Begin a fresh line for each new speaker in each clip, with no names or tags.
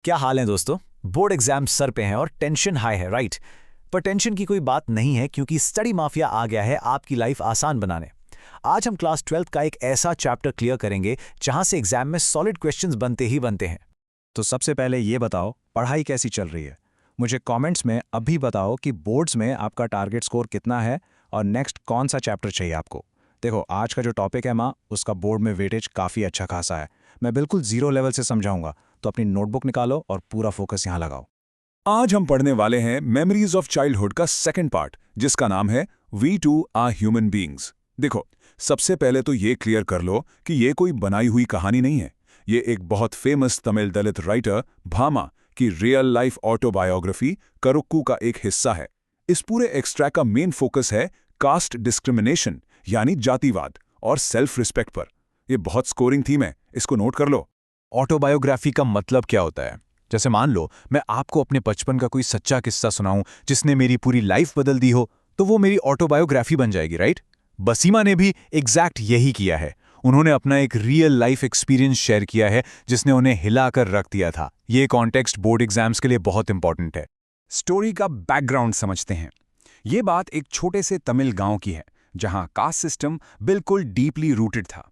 क्या हाल है दोस्तों। बोर्ड एग्जाम सर पे हैं और टेंशन हाई है, राइट। पर टेंशन की कोई बात नहीं है क्योंकि स्टडी माफिया आ गया है आपकी लाइफ आसान बनाने। आज हम क्लास 12th का एक ऐसा चैप्टर क्लियर करेंगे जहां से एग्जाम में सॉलिड क्वेश्चंस बनते ही बनते हैं।
तो सबसे पहले ये बताओ, पढ़ाई कैसी चल रही है। मुझे कमेंट्स में अभी बताओ कि बोर्ड्स में आपका टारगेट स्कोर कितना है और नेक्स्ट कौन सा चैप्टर चाहिए आपको। देखो, आज का जो टॉपिक है माँ, उसका बोर्ड में वेटेज काफ़ी अच्छा खासा है। मैं बिल्कुल जीरो लेवल से समझाऊंगा, तो अपनी नोटबुक निकालो और पूरा फोकस यहाँ लगाओ।
आज हम पढ़ने वाले हैं मेमोरीज ऑफ चाइल्डहुड का सेकंड पार्ट, जिसका नाम है we two are human beings. देखो, सबसे पहले तो ये क्लियर कर लो कि ये कोई बनाई हुई कहानी नहीं है। ये एक बहुत फेमस तमिल दलित राइटर भामा की रियल लाइफ ऑटोबायोग्राफी करुक्कू का एक हिस्सा है। इस पूरे एक्सट्रैक्ट का मेन फोकस है कास्ट डिस्क्रिमिनेशन यानी जातिवाद और सेल्फ रिस्पेक्ट पर। ये बहुत स्कोरिंग थीम है, इसको नोट कर लो।
ऑटोबायोग्राफी का मतलब क्या होता है? जैसे मान लो मैं आपको अपने बचपन का कोई सच्चा किस्सा सुनाऊं जिसने मेरी पूरी लाइफ बदल दी हो, तो वो मेरी ऑटोबायोग्राफी बन जाएगी, राइट? बसीमा ने भी एग्जैक्ट यही किया है। उन्होंने अपना एक रियल लाइफ एक्सपीरियंस शेयर किया है जिसने उन्हें हिलाकर रख दिया था। ये कॉन्टेक्स्ट बोर्ड एग्जाम्स के लिए बहुत इंपॉर्टेंट है।
स्टोरी का बैकग्राउंड समझते हैं। ये बात एक छोटे से तमिल गांव की है जहां कास्ट सिस्टम बिल्कुल डीपली रूटेड था।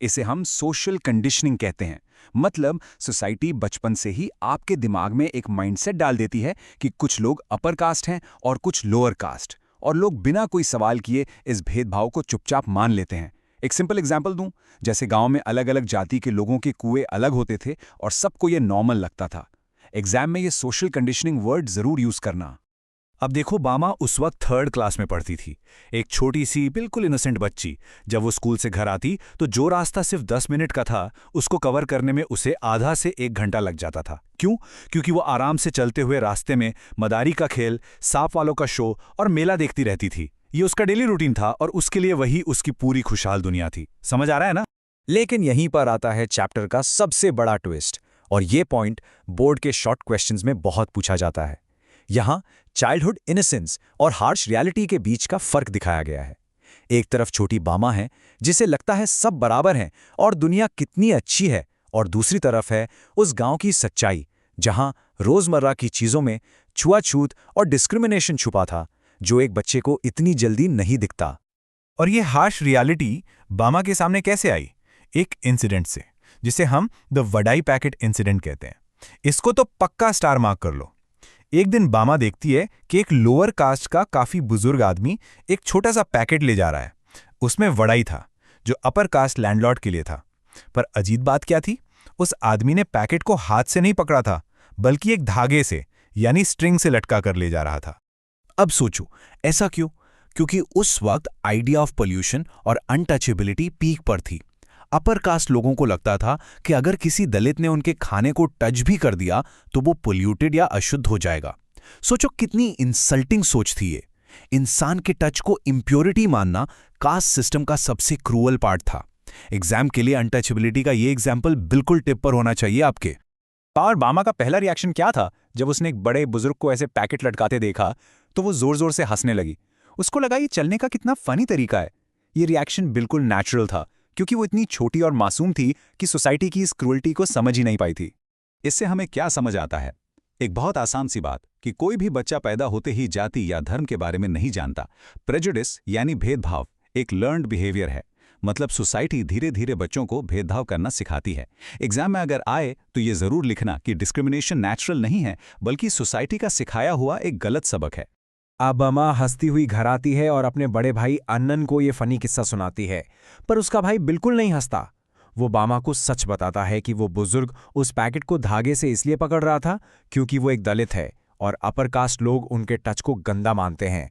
इसे हम सोशल कंडीशनिंग कहते हैं। मतलब सोसाइटी बचपन से ही आपके दिमाग में एक माइंडसेट डाल देती है कि कुछ लोग अपर कास्ट हैं और कुछ लोअर कास्ट, और लोग बिना कोई सवाल किए इस भेदभाव को चुपचाप मान लेते हैं। एक सिंपल एग्जांपल दूं, जैसे गांव में अलग अलग जाति के लोगों के कुएं अलग होते थे और सबको ये नॉर्मल लगता था। एग्जाम में ये सोशल कंडीशनिंग वर्ड जरूर यूज करना।
अब देखो, बामा उस वक्त 3rd क्लास में पढ़ती थी, एक छोटी सी बिल्कुल इनोसेंट बच्ची। जब वो स्कूल से घर आती तो जो रास्ता सिर्फ 10 मिनट का था, उसको कवर करने में उसे आधा से 1 घंटा लग जाता था। क्यों? क्योंकि वो आराम से चलते हुए रास्ते में मदारी का खेल, सांप वालों का शो और मेला देखती रहती थी। ये उसका डेली रूटीन था और उसके लिए वही उसकी पूरी खुशहाल दुनिया थी। समझ आ रहा है ना?
लेकिन यहीं पर आता है चैप्टर का सबसे बड़ा ट्विस्ट, और ये पॉइंट बोर्ड के शॉर्ट क्वेश्चंस में बहुत पूछा जाता है। यहाँ चाइल्डहुड इनोसेंस और हार्श रियलिटी के बीच का फर्क दिखाया गया है। एक तरफ छोटी बामा है जिसे लगता है सब बराबर हैं और दुनिया कितनी अच्छी है, और दूसरी तरफ है उस गांव की सच्चाई जहां रोजमर्रा की चीजों में छुआछूत और डिस्क्रिमिनेशन छुपा था, जो एक बच्चे को इतनी जल्दी नहीं दिखता।
और ये हार्श रियलिटी बामा के सामने कैसे आई? एक इंसिडेंट से, जिसे हम द वडाई पैकेट इंसिडेंट कहते हैं। इसको तो पक्का स्टार मार्क कर लो। एक दिन बामा देखती है कि एक लोअर कास्ट का काफी बुजुर्ग आदमी एक छोटा सा पैकेट ले जा रहा है। उसमें वड़ाई था, जो अपर कास्ट लैंडलॉर्ड के लिए था। पर अजीब बात क्या थी? उस आदमी ने पैकेट को हाथ से नहीं पकड़ा था, बल्कि एक धागे से यानी स्ट्रिंग से लटका कर ले जा रहा था।
अब सोचो, ऐसा क्यों? क्योंकि उस वक्त आइडिया ऑफ पोल्यूशन और अनटचेबिलिटी पीक पर थी। अपर कास्ट लोगों को लगता था कि अगर किसी दलित ने उनके खाने को टच भी कर दिया तो वो पोल्यूटेड या अशुद्ध हो जाएगा। सोचो कितनी इंसल्टिंग सोच थी ये। इंसान के टच को इम्प्योरिटी मानना कास्ट सिस्टम का सबसे क्रूअल पार्ट था। एग्जाम के लिए अनटचेबिलिटी का ये एग्जाम्पल बिल्कुल टिप पर होना चाहिए आपके।
और बामा का पहला रिएक्शन क्या था जब उसने एक बड़े बुजुर्ग को ऐसे पैकेट लटकाते देखा? तो वो जोर जोर से हंसने लगी। उसको लगा ये चलने का कितना फनी तरीका है। ये रिएक्शन बिल्कुल नेचुरल था, क्योंकि वो इतनी छोटी और मासूम थी कि सोसाइटी की इस क्रूअल्टी को समझ ही नहीं पाई थी।
इससे हमें क्या समझ आता है? एक बहुत आसान सी बात कि कोई भी बच्चा पैदा होते ही जाति या धर्म के बारे में नहीं जानता। प्रेजुडिस यानी भेदभाव एक लर्न्ड बिहेवियर है। मतलब सोसाइटी धीरे धीरे बच्चों को भेदभाव करना सिखाती है। एग्जाम में अगर आए तो ये जरूर लिखना कि डिस्क्रिमिनेशन नेचुरल नहीं है, बल्कि सोसाइटी का सिखाया हुआ एक गलत सबक है।
अब बामा हंसती हुई घर आती है और अपने बड़े भाई अन्नन को ये फनी किस्सा सुनाती है, पर उसका भाई बिल्कुल नहीं हंसता। वो बामा को सच बताता है कि वो बुजुर्ग उस पैकेट को धागे से इसलिए पकड़ रहा था क्योंकि वो एक दलित है और अपर कास्ट लोग उनके टच को गंदा मानते हैं।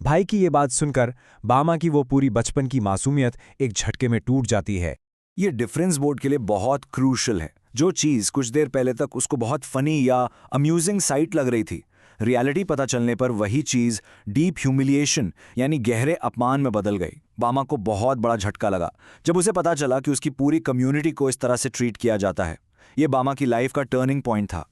भाई की ये बात सुनकर बामा की वो पूरी बचपन की मासूमियत एक झटके में टूट जाती है।
ये डिफरेंस बोर्ड के लिए बहुत क्रूशल है। जो चीज़ कुछ देर पहले तक उसको बहुत फनी या अम्यूजिंग साइट लग रही थी, रियलिटी पता चलने पर वही चीज़ डीप ह्यूमिलिएशन यानी गहरे अपमान में बदल गई। बामा को बहुत बड़ा झटका लगा जब उसे पता चला कि उसकी पूरी कम्युनिटी को इस तरह से ट्रीट किया जाता है। ये बामा की लाइफ का टर्निंग पॉइंट था।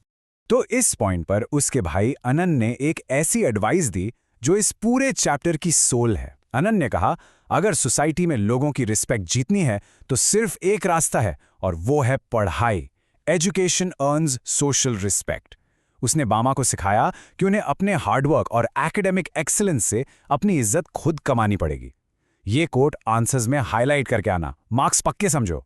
तो इस पॉइंट पर उसके भाई अनन ने एक ऐसी एडवाइस दी जो इस पूरे चैप्टर की सोल है। अनन ने कहा, अगर सोसाइटी में लोगों की रिस्पेक्ट जीतनी है तो सिर्फ एक रास्ता है, और वो है पढ़ाई।
Education earns social respect. उसने बामा को सिखाया कि उन्हें अपने हार्डवर्क और एकेडमिक एक्सीलेंस से अपनी इज्जत खुद कमानी पड़ेगी। ये कोट आंसर्स में हाईलाइट करके आना, मार्क्स पक्के समझो।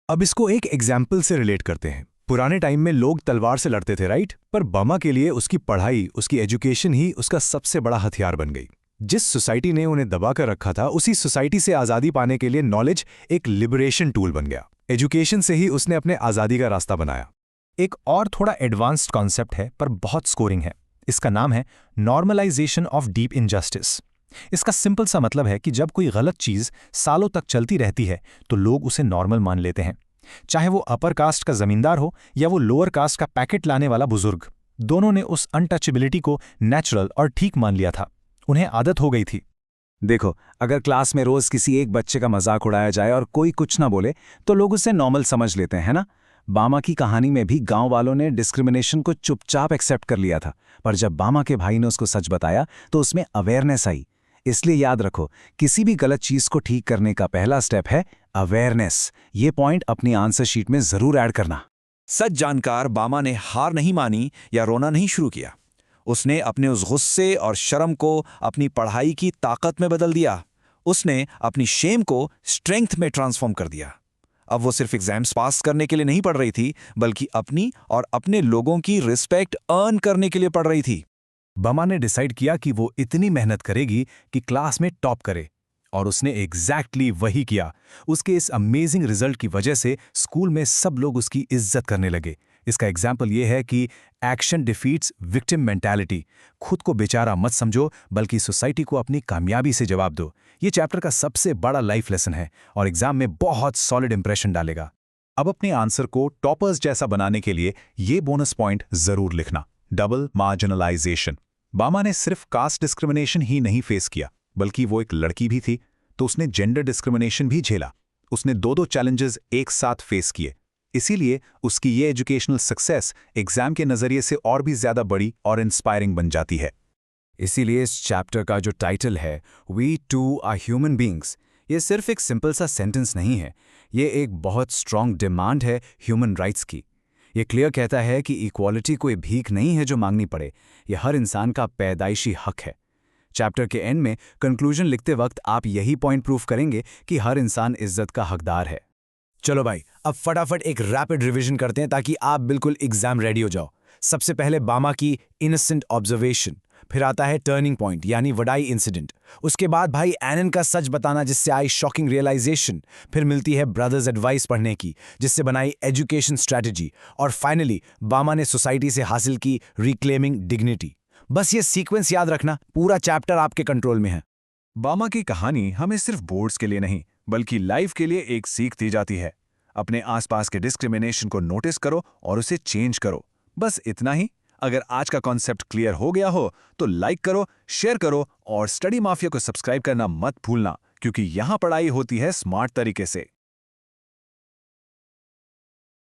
अब इसको एक एग्जाम्पल से रिलेट करते हैं। पुराने टाइम में लोग तलवार से लड़ते थे, राइट? पर बामा के लिए उसकी पढ़ाई, उसकी एजुकेशन ही उसका सबसे बड़ा हथियार बन गई। जिस सोसाइटी ने उन्हें दबा कर रखा था, उसी सोसाइटी से आज़ादी पाने के लिए नॉलेज एक लिबरेशन टूल बन गया। एजुकेशन से ही उसने अपने आज़ादी का रास्ता बनाया। एक और थोड़ा एडवांस्ड कॉन्सेप्ट है पर बहुत स्कोरिंग है। इसका नाम है नॉर्मलाइजेशन ऑफ डीप इनजस्टिस। इसका सिंपल सा मतलब है कि जब कोई गलत चीज़ सालों तक चलती रहती है तो लोग उसे नॉर्मल मान लेते हैं। चाहे वो अपर कास्ट का जमींदार हो या वो लोअर कास्ट का पैकेट लाने वाला बुजुर्ग, दोनों ने उस अनटचेबिलिटी को नेचुरल और ठीक मान लिया था। उन्हें आदत हो गई थी।
देखो, अगर क्लास में रोज किसी एक बच्चे का मजाक उड़ाया जाए और कोई कुछ ना बोले तो लोग उसे नॉर्मल समझ लेते हैं, है ना? बामा की कहानी में भी गांव वालों ने डिस्क्रिमिनेशन को चुपचाप एक्सेप्ट कर लिया था, पर जब बामा के भाई ने उसको सच बताया तो उसमें अवेयरनेस आई। इसलिए याद रखो, किसी भी गलत चीज को ठीक करने का पहला स्टेप है अवेयरनेस। ये पॉइंट अपनी आंसर शीट में जरूर ऐड करना।
सच जानकार बामा ने हार नहीं मानी या रोना नहीं शुरू किया। उसने अपने उस गुस्से और शर्म को अपनी पढ़ाई की ताकत में बदल दिया। उसने अपनी शेम को स्ट्रेंथ में ट्रांसफॉर्म कर दिया। अब वो सिर्फ एग्जाम्स पास करने के लिए नहीं पढ़ रही थी, बल्कि अपनी और अपने लोगों की रिस्पेक्ट अर्न करने के लिए पढ़ रही थी।
बामा ने डिसाइड किया कि वो इतनी मेहनत करेगी कि क्लास में टॉप करे, और उसने एग्जैक्टली वही किया। उसके इस अमेजिंग रिजल्ट की वजह से स्कूल में सब लोग उसकी इज्जत करने लगे। इसका एग्जाम्पल ये है कि एक्शन डिफीट्स विक्टिम मेंटालिटी। खुद को बेचारा मत समझो, बल्कि सोसाइटी को अपनी कामयाबी से जवाब दो। ये चैप्टर का सबसे बड़ा लाइफ लेसन है और एग्जाम में बहुत सॉलिड इंप्रेशन डालेगा।
अब अपने आंसर को टॉपर्स जैसा बनाने के लिए ये बोनस पॉइंट जरूर लिखना, डबल मार्जिनलाइजेशन। बामा ने सिर्फ कास्ट डिस्क्रिमिनेशन ही नहीं फेस किया, बल्कि वो एक लड़की भी थी तो उसने जेंडर डिस्क्रिमिनेशन भी झेला। उसने दो चैलेंजेस एक साथ फेस किए। इसीलिए उसकी ये एजुकेशनल सक्सेस एग्जाम के नजरिए से और भी ज्यादा बड़ी और इंस्पायरिंग बन जाती है।
इसीलिए इस चैप्टर का जो टाइटल है we two are human beings, ये सिर्फ एक सिंपल सा सेंटेंस नहीं है, ये एक बहुत स्ट्रांग डिमांड है ह्यूमन राइट्स की। ये क्लियर कहता है कि इक्वालिटी कोई भीख नहीं है जो मांगनी पड़े, ये हर इंसान का पैदाइशी हक है। चैप्टर के एंड में कंक्लूजन लिखते वक्त आप यही पॉइंट प्रूव करेंगे कि हर इंसान इज्जत का हकदार है। चलो भाई, अब फटाफट एक रैपिड रिवीजन करते हैं ताकि आप बिल्कुल एग्जाम रेडी हो जाओ। सबसे पहले बामा की इनोसेंट ऑब्जर्वेशन, फिर आता है टर्निंग पॉइंट यानी वडाई इंसिडेंट, उसके बाद भाई एनन का सच बताना जिससे आई शॉकिंग रियलाइजेशन, फिर मिलती है ब्रदर्स एडवाइस पढ़ने की जिससे बनाई एजुकेशन स्ट्रैटेजी, और फाइनली बामा ने सोसाइटी से हासिल की रिक्लेमिंग डिग्निटी। बस ये सीक्वेंस याद रखना, पूरा चैप्टर आपके कंट्रोल में है।
बामा की कहानी हमें सिर्फ बोर्ड्स के लिए नहीं, बल्कि लाइफ के लिए एक सीख दी जाती है। अपने आसपास के डिस्क्रिमिनेशन को नोटिस करो और उसे चेंज करो। बस इतना ही। अगर आज का कॉन्सेप्ट क्लियर हो गया हो तो लाइक करो, शेयर करो और स्टडी माफिया को सब्सक्राइब करना मत भूलना, क्योंकि यहां पढ़ाई होती है स्मार्ट तरीके से।